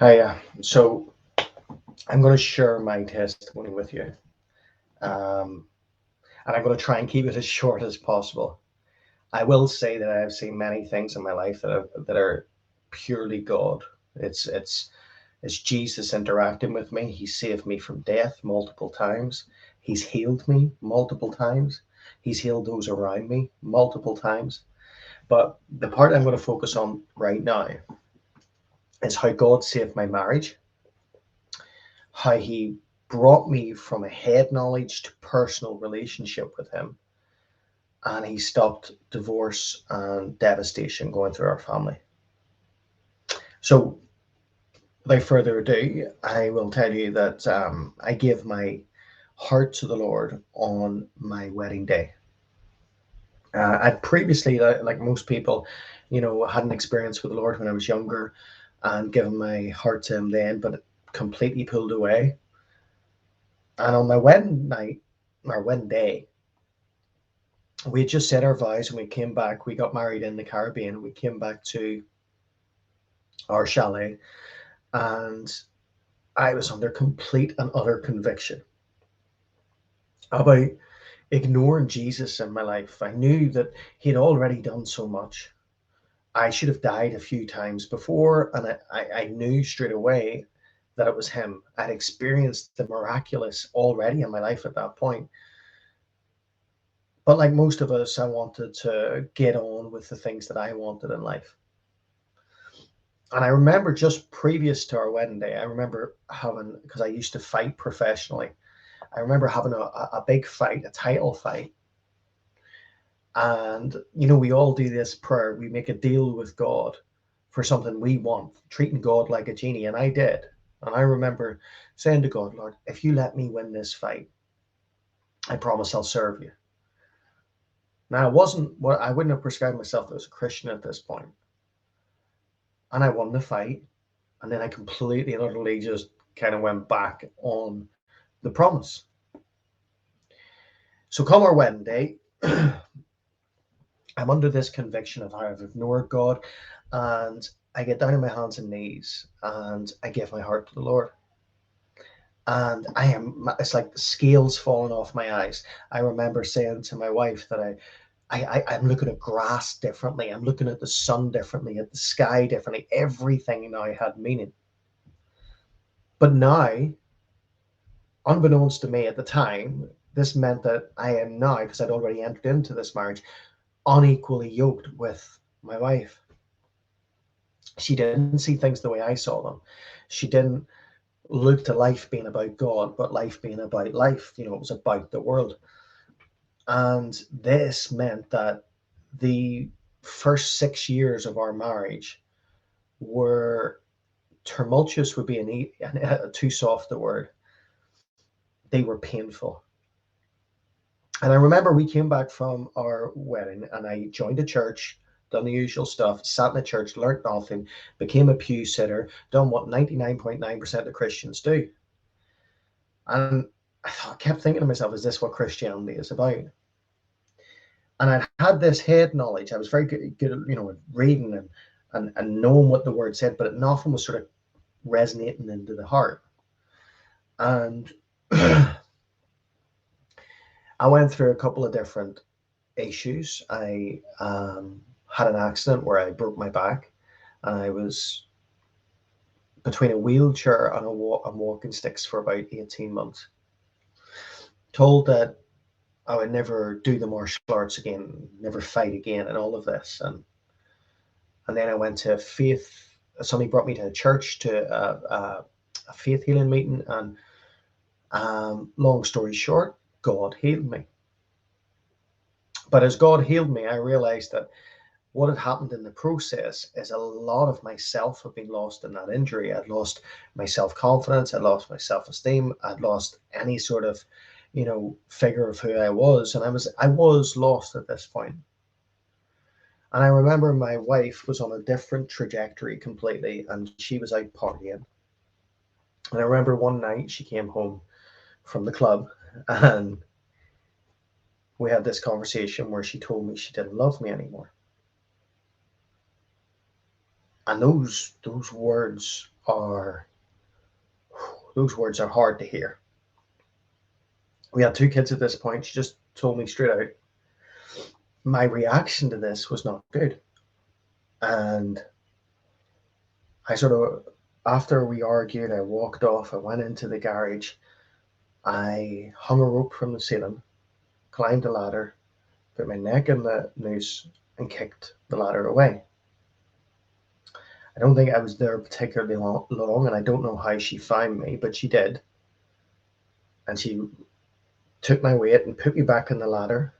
Hi, so I'm going to share my testimony with you, um, and I'm going to try and keep it as short as possible. I will say that I've seen many things in my life that are purely God. It's Jesus interacting with me. He saved me from death multiple times. He's healed me multiple times. He's healed those around me multiple times. But the part I'm going to focus on right now is how God saved my marriage, how he brought me from a head knowledge to personal relationship with him, and he stopped divorce and devastation going through our family. So, without further ado, I will tell you that I gave my heart to the Lord on my wedding day. I'd previously, like most people, had an experience with the Lord when I was younger and given my heart to him then, but it completely pulled away. And on my wedding night, our wedding day, we had just said our vows and we came back. We got married in the Caribbean. We came back to our chalet, and I was under complete and utter conviction about ignoring Jesus in my life. I knew that he had already done so much. I should have died a few times before, and I knew straight away that it was him. I'd experienced the miraculous already in my life at that point. But like most of us, I wanted to get on with the things that I wanted in life. And I remember just previous to our wedding day, I remember having, because I used to fight professionally, I remember having a big fight, a title fight. And, we all do this prayer. We make a deal with God for something we want, treating God like a genie. And I did. And I remember saying to God, Lord, if you let me win this fight, I promise I'll serve you. Now, I wouldn't have prescribed myself as a Christian at this point. And I won the fight. And then I completely and utterly just kind of went back on the promise. So come our wedding day, I'm under this conviction of how I've ignored God, and I get down on my hands and knees and I give my heart to the Lord. And it's like scales falling off my eyes. I remember saying to my wife that I'm looking at grass differently. I'm looking at the sun differently, at the sky differently. Everything now had meaning. But now, unbeknownst to me at the time, this meant that I am now, because I'd already entered into this marriage, unequally yoked with my wife. She didn't see things the way I saw them. She didn't look to life being about God, but life being about life. It was about the world. And this meant that the first 6 years of our marriage were tumultuous, would be too soft a word. They were painful. And I remember we came back from our wedding and I joined a church, done the usual stuff, sat in the church, learnt nothing, became a pew sitter, done what 99.9% of Christians do. And I kept thinking to myself, is this what Christianity is about? And I had this head knowledge. I was very good at, reading and knowing what the word said, but nothing was sort of resonating into the heart. And I went through a couple of different issues. I had an accident where I broke my back, and I was between a wheelchair and walking sticks for about 18 months. Told that I would never do the martial arts again, never fight again, and all of this. And then I went to faith. Somebody brought me to a church to a faith healing meeting, and long story short, God healed me. But as God healed me, I realized that what had happened in the process is a lot of myself had been lost in that injury. I'd lost my self-confidence, I'd lost my self-esteem, I'd lost any sort of, figure of who I was. And I was lost at this point. And I remember my wife was on a different trajectory completely, and she was out partying. And I remember one night she came home from the club, and we had this conversation where she told me she didn't love me anymore. And those words are, those words are hard to hear. We had 2 kids at this point. She just told me straight out. My reaction to this was not good. And I sort of, after we argued, I walked off, I went into the garage, I hung a rope from the ceiling, climbed the ladder, put my neck in the noose, and kicked the ladder away. I don't think I was there particularly long, and I don't know how she found me, but she did. And she took my weight and put me back in the ladder.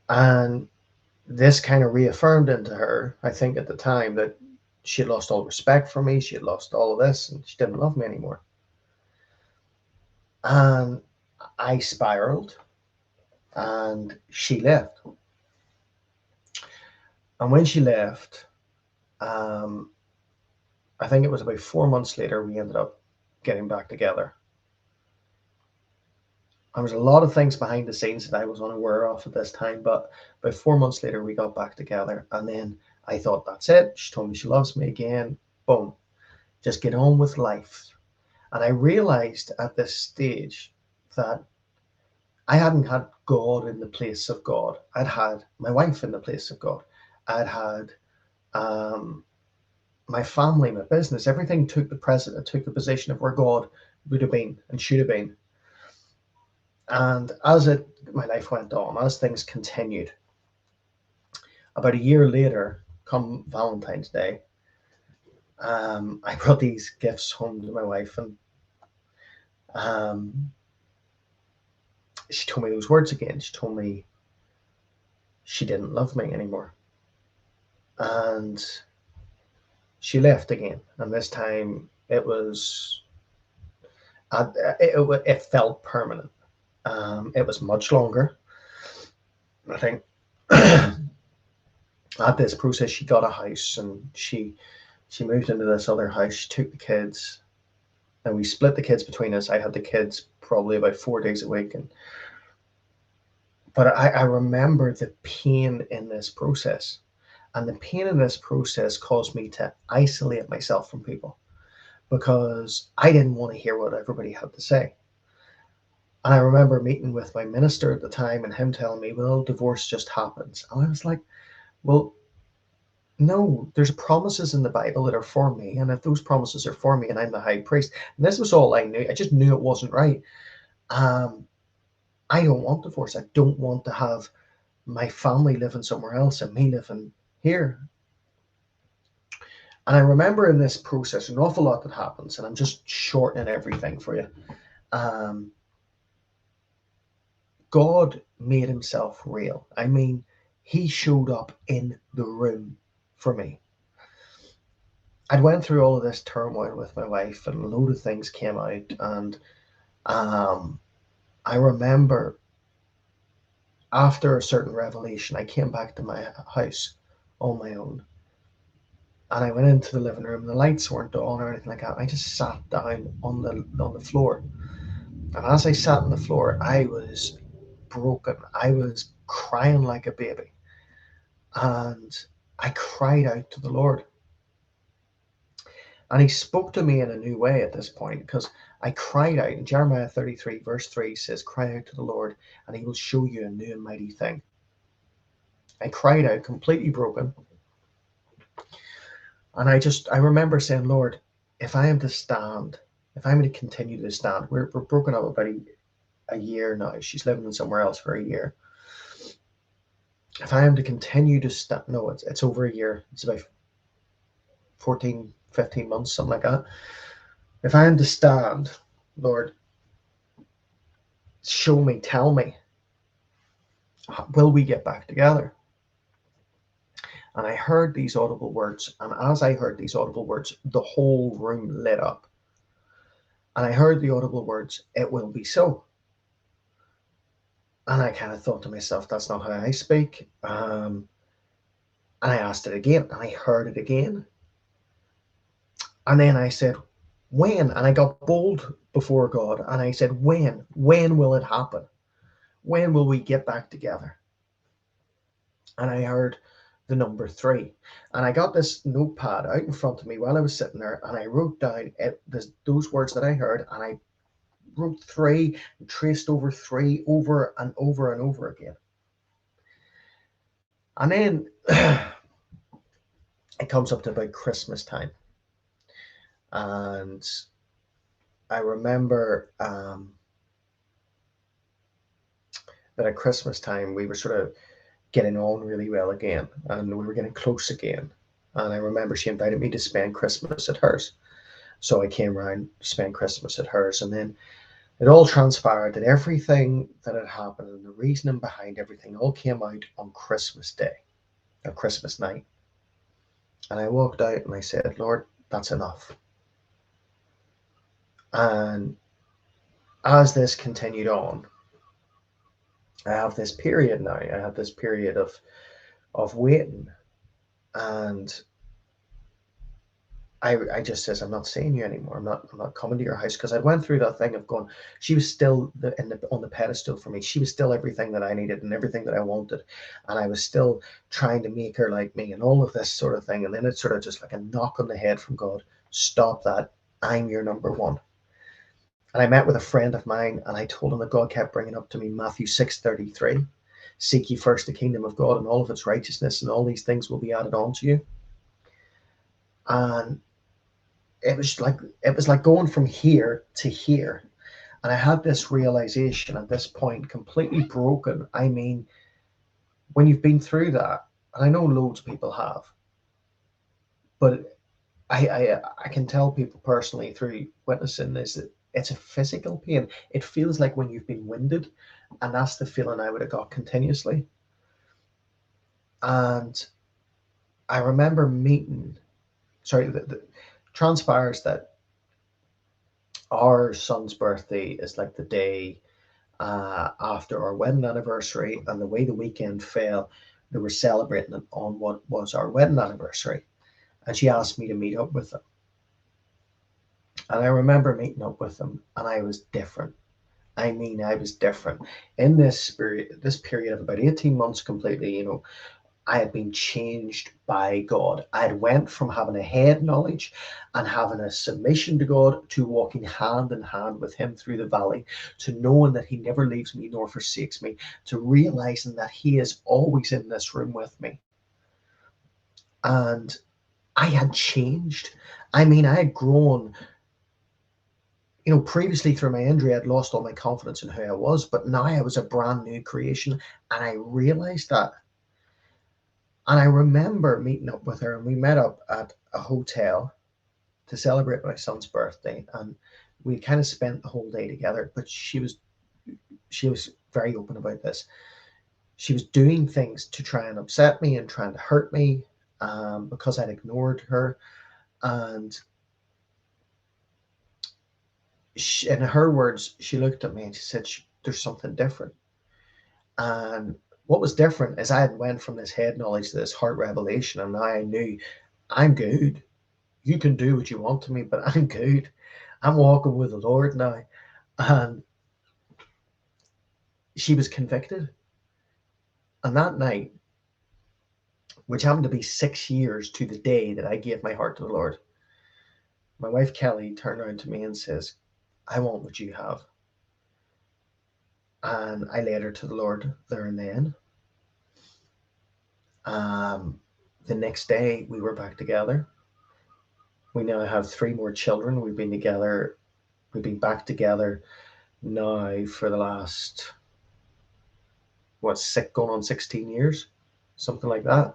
And this kind of reaffirmed into her, I think at the time, that she had lost all respect for me, she had lost all of this, and she didn't love me anymore. And I spiraled, and she left. And when she left, I think it was about 4 months later, we ended up getting back together. There was a lot of things behind the scenes that I was unaware of at this time, but about 4 months later, we got back together. And then I thought, that's it. She told me she loves me again. Boom. Just get on with life. And I realized at this stage that I hadn't had God in the place of God. I'd had my wife in the place of God. I'd had my family, my business, everything took the precedent, took the position of where God would have been and should have been. And as my life went on, as things continued, about a year later, come Valentine's Day, I brought these gifts home to my wife, and she told me those words again. She told me she didn't love me anymore. And she left again. And this time it felt permanent. It was much longer. I think at this process, she got a house, and she moved into this other house. She took the kids, and we split the kids between us. I had the kids probably about 4 days a week, but I remember the pain in this process, and the pain in this process caused me to isolate myself from people, because I didn't want to hear what everybody had to say. And I remember meeting with my minister at the time, and him telling me, well, divorce just happens. And I was like, well, no, there's promises in the Bible that are for me. And if those promises are for me and I'm the high priest, and this was all I knew, I just knew it wasn't right. I don't want divorce. I don't want to have my family living somewhere else and me living here. And I remember in this process, an awful lot that happens, and I'm just shortening everything for you. God made himself real. I mean, he showed up in the room for me. I'd went through all of this turmoil with my wife, and a load of things came out. And I remember after a certain revelation, I came back to my house on my own. And I went into the living room. The lights weren't on or anything like that. I just sat down on the floor. And as I sat on the floor, I was broken. I was crying like a baby. And I cried out to the Lord. And he spoke to me in a new way at this point, because I cried out. In Jeremiah 33, verse 3 says, cry out to the Lord, and he will show you a new and mighty thing. I cried out, completely broken. And I remember saying, Lord, if I am to stand, if I'm going to continue to stand, we're broken up about a year now. She's living somewhere else for a year. If I am to continue to stand, no, it's over a year. It's about 14, 15 months, something like that. If I am to stand, Lord, show me, tell me, will we get back together? And I heard these audible words. And as I heard these audible words, the whole room lit up. And I heard the audible words, it will be so. And I kind of thought to myself, that's not how I speak. And I asked it again, and I heard it again. And then I said, when? And I got bold before God. And I said, when? When will it happen? When will we get back together? And I heard the number 3. And I got this notepad out in front of me while I was sitting there, and I wrote down those words that I heard, and I wrote 3 and traced over 3 over and over and over again. And then it comes up to about Christmas time. And I remember that at Christmas time we were sort of getting on really well again, and we were getting close again. And I remember she invited me to spend Christmas at hers. So I came around to spend Christmas at hers. And then it all transpired that everything that had happened and the reasoning behind everything all came out on Christmas Day, or Christmas night. And I walked out and I said, Lord, that's enough. And as this continued on, I have this period now. I have this period of waiting. And I just says, I'm not seeing you anymore. I'm not coming to your house, because I went through that thing of going, she was still on the pedestal for me. She was still everything that I needed and everything that I wanted. And I was still trying to make her like me and all of this sort of thing. And then it's sort of just like a knock on the head from God. Stop that. I'm your number 1. And I met with a friend of mine, and I told him that God kept bringing up to me Matthew 6:33. Seek ye first the kingdom of God and all of its righteousness, and all these things will be added on to you. And it was like going from here to here. And I had this realization at this point, completely broken. I mean, when you've been through that, and I know loads of people have, but I can tell people personally through witnessing this that it's a physical pain. It feels like when you've been winded, and that's the feeling I would have got continuously. And I remember transpires that our son's birthday is like the day after our wedding anniversary, and the way the weekend fell, they were celebrating it on what was our wedding anniversary. And she asked me to meet up with them. And I remember meeting up with them, and I was different. I mean, I was different. In this period of about 18 months completely, I had been changed by God. I had went from having a head knowledge and having a submission to God to walking hand in hand with him through the valley, to knowing that he never leaves me nor forsakes me, to realizing that he is always in this room with me. And I had changed. I mean, I had grown. Previously through my injury, I'd lost all my confidence in who I was, but now I was a brand new creation, and I realized that. And I remember meeting up with her, and we met up at a hotel to celebrate my son's birthday, and we kind of spent the whole day together. But she was very open about this. She was doing things to try and upset me and trying to hurt me, because I'd ignored her. And in her words, she looked at me and she said, there's something different. And what was different is I had went from this head knowledge to this heart revelation, and now I knew I'm good. You can do what you want to me, but I'm good. I'm walking with the Lord now. And she was convicted. And that night, which happened to be 6 years to the day that I gave my heart to the Lord, my wife Kelly turned around to me and says, I want what you have. And I led her to the Lord there and then. The next day we were back together. We now have 3 more children. We've been back together now for the last, going on 16 years, something like that.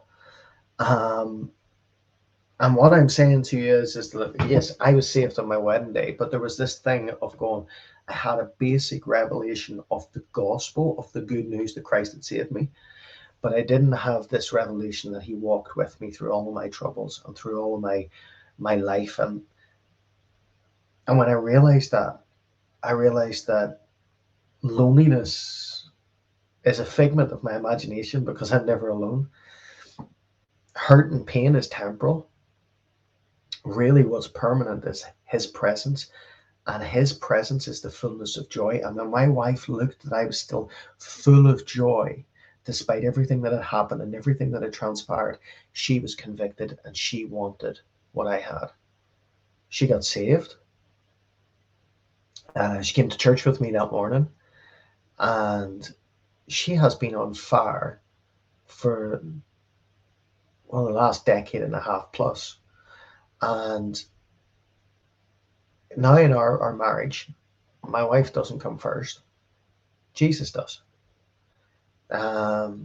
And what I'm saying to you is that, yes, I was saved on my wedding day, but there was this thing of going, I had a basic revelation of the gospel, of the good news that Christ had saved me. But I didn't have this revelation that he walked with me through all of my troubles and through all of my life. And when I realized that loneliness is a figment of my imagination, because I'm never alone. Hurt and pain is temporal. Really what's permanent is his presence, and his presence is the fullness of joy. And when my wife looked that I was still full of joy, despite everything that had happened and everything that had transpired, she was convicted and she wanted what I had. She got saved. She came to church with me that morning, and she has been on fire for the last decade and a half plus. And now in our marriage, my wife doesn't come first. Jesus does. Now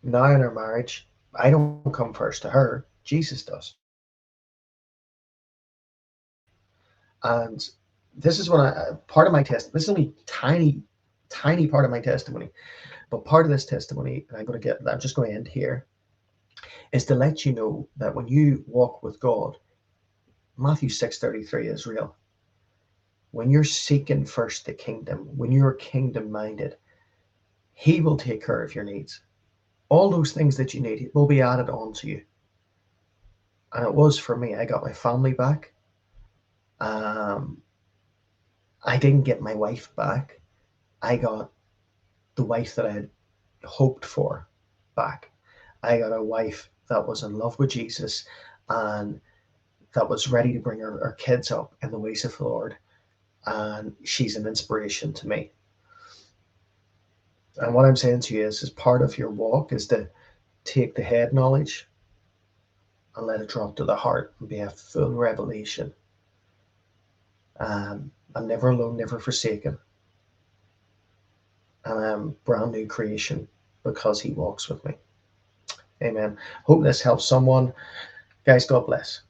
in our marriage, I don't come first to her. Jesus does. And this is what part of my test. This is only tiny part of my testimony, but part of this testimony, and I'm just going to end here, is to let you know that when you walk with God, Matthew 6:33 is real. When you're seeking first the kingdom, when you're kingdom minded, He will take care of your needs. All those things that you need will be added on to you. And it was for me. I got my family back. I didn't get my wife back. I got the wife that I had hoped for back. I got a wife that was in love with Jesus and that was ready to bring her kids up in the ways of the Lord. And she's an inspiration to me. And what I'm saying to you is part of your walk is to take the head knowledge and let it drop to the heart and be a full revelation. I'm never alone, never forsaken. And I'm brand new creation because He walks with me. Amen. Hope this helps someone. Guys, God bless.